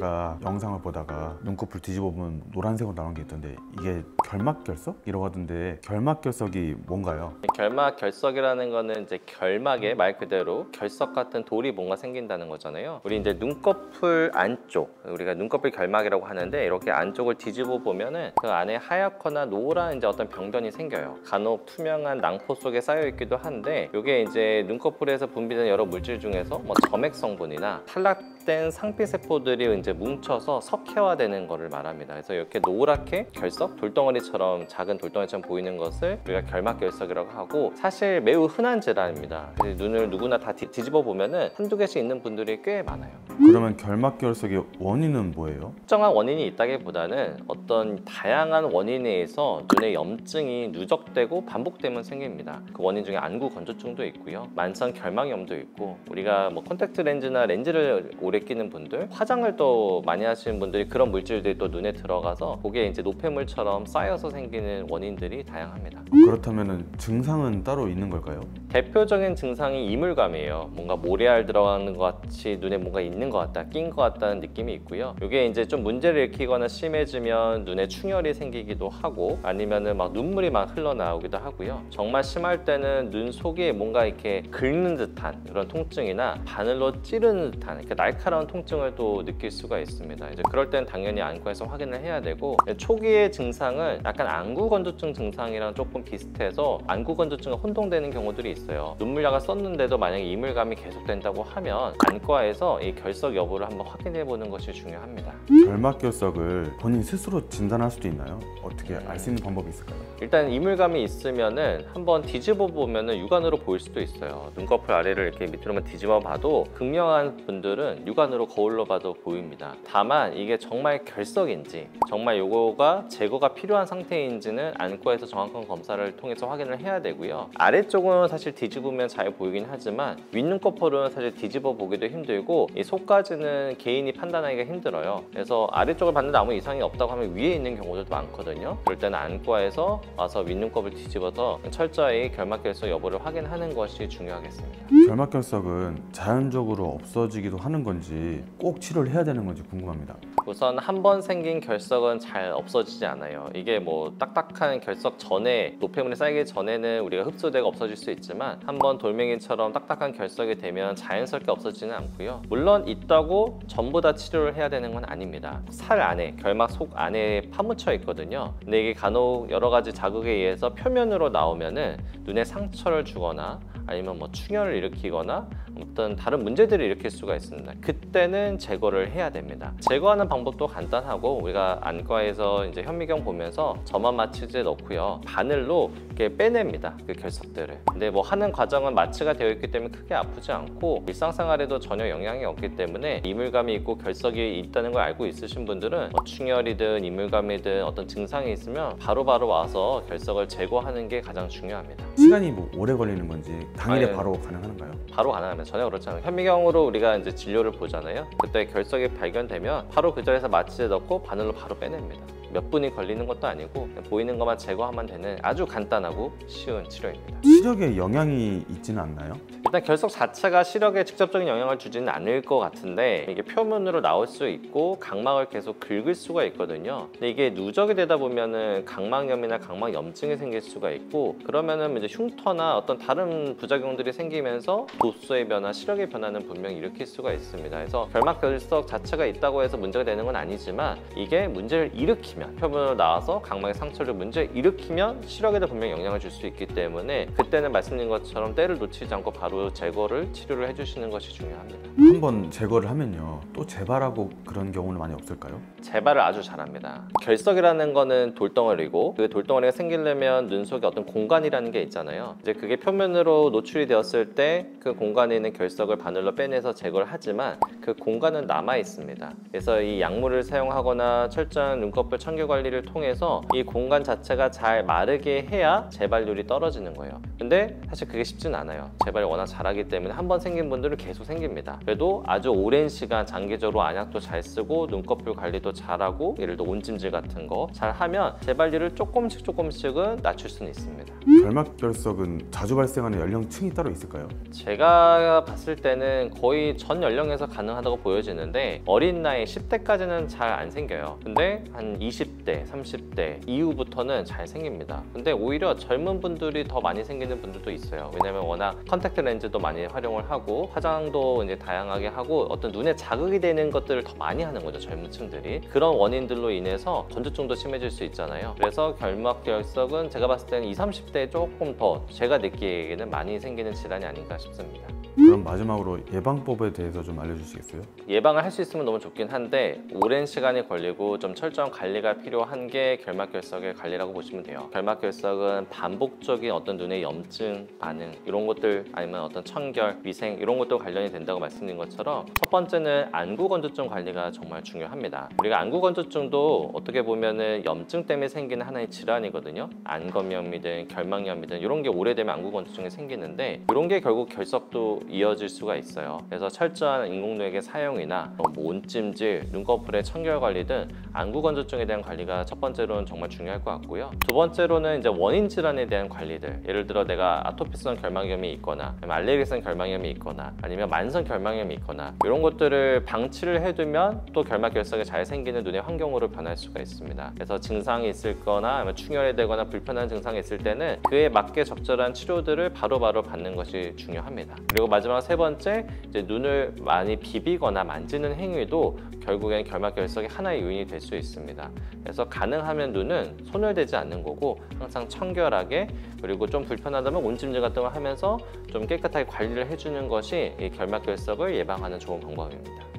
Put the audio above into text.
제가 영상을 보다가 눈꺼풀 뒤집어 보면 노란색으로 나온 게 있던데 이게 결막결석이라고 하던데 결막결석이 뭔가요? 결막결석이라는 거는 이제 결막에 말 그대로 결석 같은 돌이 뭔가 생긴다는 거잖아요. 우리 이제 눈꺼풀 안쪽, 우리가 눈꺼풀 결막이라고 하는데 이렇게 안쪽을 뒤집어 보면은 그 안에 하얗거나 노란 이제 어떤 병변이 생겨요. 간혹 투명한 낭포 속에 쌓여 있기도 한데 이게 이제 눈꺼풀에서 분비되는 여러 물질 중에서 뭐 점액 성분이나 탈락된 상피 세포들이 이제 뭉쳐서 석회화되는 것을 말합니다. 그래서 이렇게 노랗게 결석, 돌덩어리처럼 작은 돌덩어리처럼 보이는 것을 우리가 결막결석이라고 하고 사실 매우 흔한 질환입니다. 눈을 누구나 다 뒤집어 보면은 한두 개씩 있는 분들이 꽤 많아요. 그러면 결막결석의 원인은 뭐예요? 특정한 원인이 있다기보다는 어떤 다양한 원인에 의해서 눈의 염증이 누적되고 반복되면 생깁니다. 그 원인 중에 안구 건조증도 있고요, 만성 결막염도 있고, 우리가 뭐 콘택트 렌즈나 렌즈를 오래 끼는 분들, 화장을 또 많이 하시는 분들이 그런 물질들이 또 눈에 들어가서 그게 이제 노폐물처럼 쌓여서 생기는 원인들이 다양합니다. 그렇다면 증상은 따로 있는 걸까요? 대표적인 증상이 이물감이에요. 뭔가 모래알 들어가는 것 같이 눈에 뭔가 있는 것 같다, 낀 것 같다는 느낌이 있고요. 이게 이제 좀 문제를 일으키거나 심해지면 눈에 충혈이 생기기도 하고 아니면은 막 눈물이 막 흘러나오기도 하고요. 정말 심할 때는 눈 속에 뭔가 이렇게 긁는 듯한 그런 통증이나 바늘로 찌르는 듯한 이렇게 날카로운 통증을 또 느낄 수가 있습니다. 이제 그럴 땐 당연히 안과에서 확인을 해야 되고, 초기의 증상은 약간 안구 건조증 증상이랑 조금 비슷해서 안구 건조증과 혼동되는 경우들이 있어요. 눈물약을 썼는데도 만약에 이물감이 계속된다고 하면 안과에서 이 결석 여부를 한번 확인해 보는 것이 중요합니다. 결막결석을 본인 스스로 진단할 수도 있나요? 어떻게 알 수 있는 방법이 있을까요? 일단 이물감이 있으면은 한번 뒤집어 보면은 육안으로 보일 수도 있어요. 눈꺼풀 아래를 이렇게 밑으로만 뒤집어 봐도 극명한 분들은 육안으로 거울로 봐도 보입니다. 다만 이게 정말 결석인지, 정말 요거가 제거가 필요한 상태인지는 안과에서 정확한 검사를 통해서 확인을 해야 되고요. 아래쪽은 사실 뒤집으면 잘 보이긴 하지만 윗눈꺼풀은 사실 뒤집어 보기도 힘들고 이 속까지는 개인이 판단하기가 힘들어요. 그래서 아래쪽을 봤는데 아무 이상이 없다고 하면 위에 있는 경우들도 많거든요. 그럴 때는 안과에서 와서 윗눈꺼풀 뒤집어서 철저히 결막결석 여부를 확인하는 것이 중요하겠습니다. 결막결석은 자연적으로 없어지기도 하는 건지 꼭 치료를 해야 되는 건지 궁금합니다. 우선 한 번 생긴 결석은 잘 없어지지 않아요. 이게 뭐 딱딱한 결석 전에, 노폐물이 쌓이기 전에는 우리가 흡수되고 없어질 수 있지만 한번 돌멩이처럼 딱딱한 결석이 되면 자연스럽게 없어지지는 않고요. 물론 있다고 전부 다 치료를 해야 되는 건 아닙니다. 살 안에, 결막 속 안에 파묻혀 있거든요. 근데 이게 간혹 여러 가지 자극에 의해서 표면으로 나오면은 눈에 상처를 주거나 아니면 뭐 충혈을 일으키거나 어떤 다른 문제들을 일으킬 수가 있습니다. 그때는 제거를 해야 됩니다. 제거하는 방법도 간단하고, 우리가 안과에서 이제 현미경 보면서 점화 마취제 넣고요, 바늘로 이렇게 빼냅니다, 그 결석들을. 근데 뭐 하는 과정은 마취가 되어 있기 때문에 크게 아프지 않고 일상생활에도 전혀 영향이 없기 때문에 이물감이 있고 결석이 있다는 걸 알고 있으신 분들은 뭐 충혈이든 이물감이든 어떤 증상이 있으면 바로바로 와서 결석을 제거하는 게 가장 중요합니다. 시간이 뭐 오래 걸리는 건지 당일에 아니, 바로 가능한가요? 바로 가능합니다. 전혀 그렇지 않아요. 현미경으로 우리가 이제 진료를 보잖아요. 그때 결석이 발견되면 바로 그 자리에서 마취제 넣고 바늘로 바로 빼냅니다. 몇 분이 걸리는 것도 아니고 그냥 보이는 것만 제거하면 되는 아주 간단하고 쉬운 치료입니다. 시력에 영향이 있지는 않나요? 일단 결석 자체가 시력에 직접적인 영향을 주지는 않을 것 같은데 이게 표면으로 나올 수 있고 각막을 계속 긁을 수가 있거든요. 근데 이게 누적이 되다 보면은 각막염이나 각막염증이 생길 수가 있고, 그러면은 이제 흉터나 어떤 다른 부작용들이 생기면서 도수의 변화, 시력의 변화는 분명히 일으킬 수가 있습니다. 그래서 결막결석 자체가 있다고 해서 문제가 되는 건 아니지만 이게 문제를 일으키면, 표면으로 나와서 각막의 상처를 문제 일으키면 시력에도 분명히 영향을 줄 수 있기 때문에 그때는 말씀드린 것처럼 때를 놓치지 않고 바로 제거를, 치료를 해주시는 것이 중요합니다. 한번 제거를 하면요 또 재발하고 그런 경우는 많이 없을까요? 재발을 아주 잘합니다. 결석이라는 거는 돌덩어리고, 그 돌덩어리가 생기려면 눈 속에 어떤 공간이라는 게 있잖아요. 이제 그게 표면으로 노출이 되었을 때 그 공간에 있는 결석을 바늘로 빼내서 제거를 하지만 그 공간은 남아 있습니다. 그래서 이 약물을 사용하거나 철저한 눈꺼풀 청결 관리를 통해서 이 공간 자체가 잘 마르게 해야 재발률이 떨어지는 거예요. 근데 사실 그게 쉽진 않아요. 재발이 워낙 잘하기 때문에 한 번 생긴 분들은 계속 생깁니다. 그래도 아주 오랜 시간 장기적으로 안약도 잘 쓰고 눈꺼풀 관리도 잘하고 예를 들어 온찜질 같은 거 잘하면 재발률을 조금씩은 낮출 수는 있습니다. 결막결석은 자주 발생하는 연령층이 따로 있을까요? 제가 봤을 때는 거의 전 연령에서 가능하다고 보여지는데 어린 나이 10대까지는 잘 안 생겨요. 근데 한 20대, 30대 이후부터는 잘 생깁니다. 근데 오히려 젊은 분들이 더 많이 생기는 분들도 있어요. 왜냐면 워낙 컨택트 렌즈도 많이 활용을 하고 화장도 이제 다양하게 하고 어떤 눈에 자극이 되는 것들을 더 많이 하는 거죠, 젊은 층들이. 그런 원인들로 인해서 건조증도 심해질 수 있잖아요. 그래서 결막결석은 제가 봤을 때는 20, 30대에 조금 더 제가 느끼기에는 많이 생기는 질환이 아닌가 싶습니다. 그럼 마지막으로 예방법에 대해서 좀 알려주시겠어요? 예방을 할 수 있으면 너무 좋긴 한데 오랜 시간이 걸리고 좀 철저한 관리가 필요한 게 결막결석의 관리라고 보시면 돼요. 결막결석은 반복적인 어떤 눈의 염증 반응 이런 것들 아니면 어떤 청결, 위생 이런 것도 관련이 된다고 말씀드린 것처럼 첫 번째는 안구건조증 관리가 정말 중요합니다. 우리가 안구건조증도 어떻게 보면은 염증 때문에 생기는 하나의 질환이거든요. 안검염이든 결막염이든 이런 게 오래되면 안구건조증이 생기는데 이런 게 결국 결석도 이어질 수가 있어요. 그래서 철저한 인공누액의 사용이나 뭐 온찜질, 눈꺼풀의 청결 관리 등 안구 건조증에 대한 관리가 첫 번째로는 정말 중요할 것 같고요. 두 번째로는 이제 원인 질환에 대한 관리들. 예를 들어 내가 아토피성 결막염이 있거나 알레르기성 결막염이 있거나 아니면 만성 결막염이 있거나 이런 것들을 방치를 해두면 또 결막결석이 잘 생기는 눈의 환경으로 변할 수가 있습니다. 그래서 증상이 있을 거나 아니면 충혈이 되거나 불편한 증상이 있을 때는 그에 맞게 적절한 치료들을 바로바로 받는 것이 중요합니다. 그리고 마지막 세 번째, 이제 눈을 많이 비비거나 만지는 행위도 결국엔 결막결석의 하나의 요인이 될 수 있습니다. 그래서 가능하면 눈은 소멸되지 않는 거고 항상 청결하게 그리고 좀 불편하다면 온찜질 같은 걸 하면서 좀 깨끗하게 관리를 해주는 것이 이 결막결석을 예방하는 좋은 방법입니다.